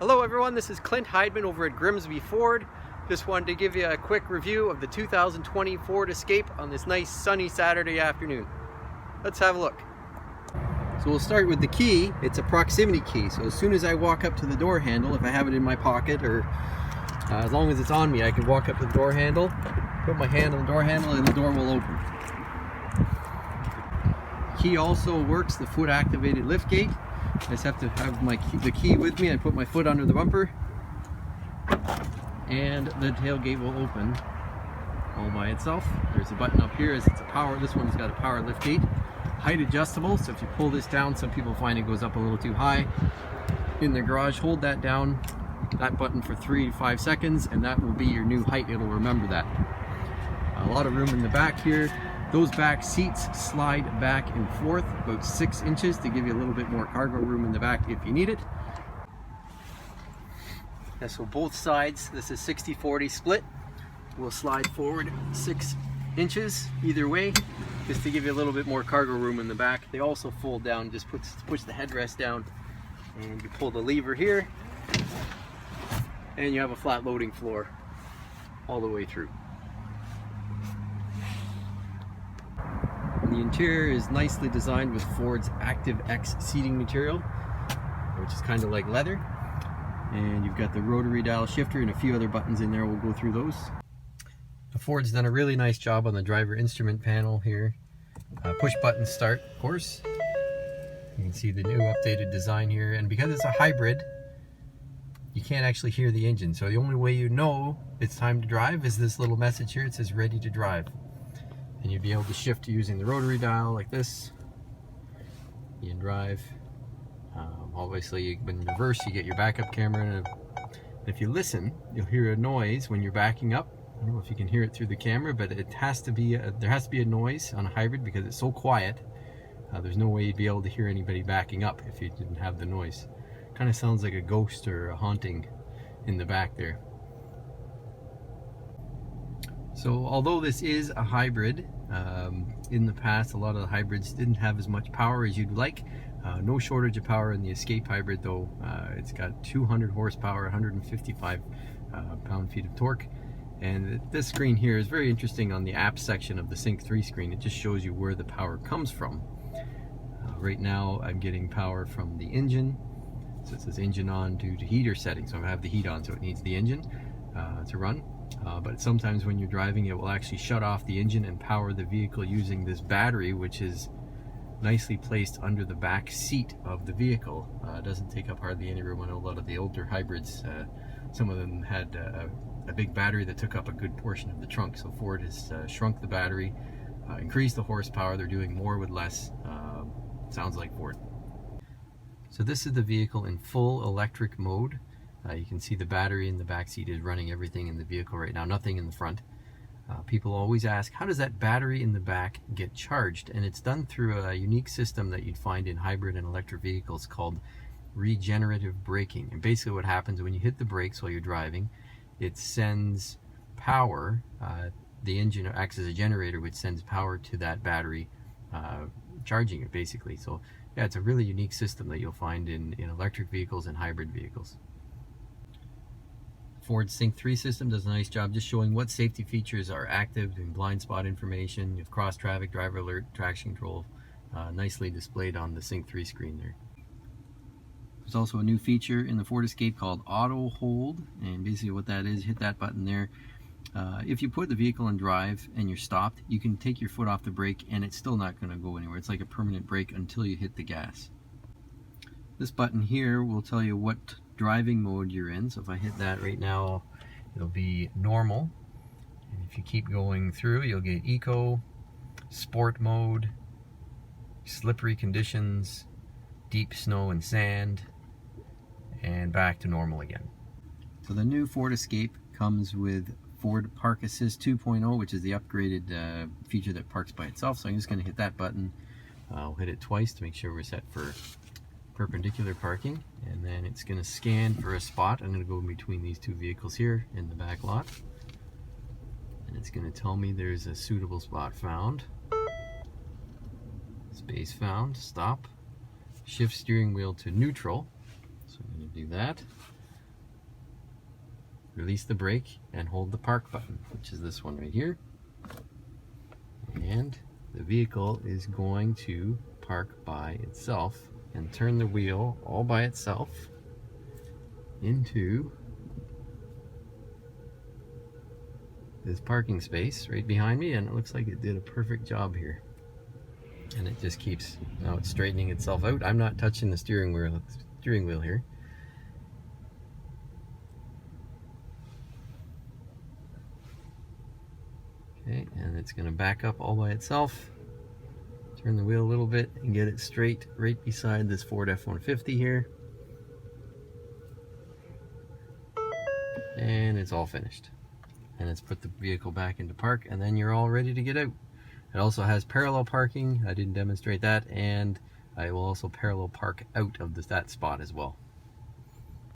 Hello everyone, this is Clint Heidman over at Grimsby Ford. Just wanted to give you a quick review of the 2020 Ford Escape on this nice sunny Saturday afternoon. Let's have a look. So we'll start with the key. It's a proximity key, so as soon as I walk up to the door handle, if I have it in my pocket or as long as it's on me, I can walk up to the door handle, put my hand on the door handle and the door will open. The key also works the foot activated lift gate. I just have to have the key with me. I put my foot under the bumper and the tailgate will open all by itself. There's a button up here as it's a power. This one's got a power lift gate. Height adjustable, so if you pull this down, some people find it goes up a little too high. In the garage, hold that down, that button for 3 to 5 seconds, and that will be your new height. It'll remember that. A lot of room in the back here. Those back seats slide back and forth about 6 inches to give you a little bit more cargo room in the back if you need it. And so both sides, this is 60-40 split, will slide forward 6 inches either way, just to give you a little bit more cargo room in the back. They also fold down, just push the headrest down and you pull the lever here and you have a flat loading floor all the way through. The interior is nicely designed with Ford's Active X seating material, which is kind of like leather. And you've got the rotary dial shifter and a few other buttons in there. We'll go through those. The Ford's done a really nice job on the driver instrument panel here. Push button start, of course. You can see the new updated design here. And because it's a hybrid, you can't actually hear the engine. So the only way you know it's time to drive is this little message here. It says ready to drive. And you'd be able to shift using the rotary dial like this. You can drive. Obviously, when in reverse, you get your backup camera. And if you listen, you'll hear a noise when you're backing up. I don't know if you can hear it through the camera, but it has to be there has to be a noise on a hybrid because it's so quiet. There's no way you'd be able to hear anybody backing up if you didn't have the noise. Kind of sounds like a ghost or a haunting in the back there. So although this is a hybrid, in the past a lot of the hybrids didn't have as much power as you'd like. No shortage of power in the Escape hybrid though. It's got 200 horsepower, 155 pound-feet of torque. And this screen here is very interesting on the apps section of the Sync 3 screen. It just shows you where the power comes from. Right now I'm getting power from the engine. So it says engine on due to heater settings. So I have the heat on, so it needs the engine to run. But sometimes when you're driving, it will actually shut off the engine and power the vehicle using this battery, which is nicely placed under the back seat of the vehicle. It doesn't take up hardly any room. I know a lot of the older hybrids, some of them had a big battery that took up a good portion of the trunk. So Ford has shrunk the battery, increased the horsepower. They're doing more with less. Sounds like Ford. So this is the vehicle in full electric mode. You can see the battery in the back seat is running everything in the vehicle right now, nothing in the front. People always ask, how does that battery in the back get charged? And it's done through a unique system that you'd find in hybrid and electric vehicles called regenerative braking. And basically what happens when you hit the brakes while you're driving, it sends power, the engine acts as a generator which sends power to that battery, charging it basically. So yeah, it's a really unique system that you'll find in electric vehicles and hybrid vehicles. Ford's Sync 3 system does a nice job just showing what safety features are active in blind spot information. You have cross traffic, driver alert, traction control, nicely displayed on the Sync 3 screen there. There's also a new feature in the Ford Escape called Auto Hold, and basically what that is, hit that button there. If you put the vehicle in drive and you're stopped, you can take your foot off the brake and it's still not going to go anywhere. It's like a permanent brake until you hit the gas. This button here will tell you what driving mode you're in. So if I hit that right now, it'll be normal. And if you keep going through, you'll get eco, sport mode, slippery conditions, deep snow and sand, and back to normal again. So the new Ford Escape comes with Ford Park Assist 2.0, which is the upgraded feature that parks by itself. So I'm just going to hit that button. I'll hit it twice to make sure we're set for perpendicular parking, and then it's going to scan for a spot. I'm going to go in between these two vehicles here in the back lot, and it's going to tell me there's a suitable spot found. Space found. Stop. Shift steering wheel to neutral. So I'm going to do that. release the brake and hold the park button, which is this one right here. And the vehicle is going to park by itself and turn the wheel all by itself into this parking space right behind me, and it looks like it did a perfect job here. And it just keeps, now it's straightening itself out. I'm not touching the steering wheel here. Okay, and it's going to back up all by itself. Turn the wheel a little bit and get it straight right beside this Ford F-150 here. And it's all finished. And let's put the vehicle back into park, and then you're all ready to get out. It also has parallel parking. I didn't demonstrate that, and I will also parallel park out of that spot as well.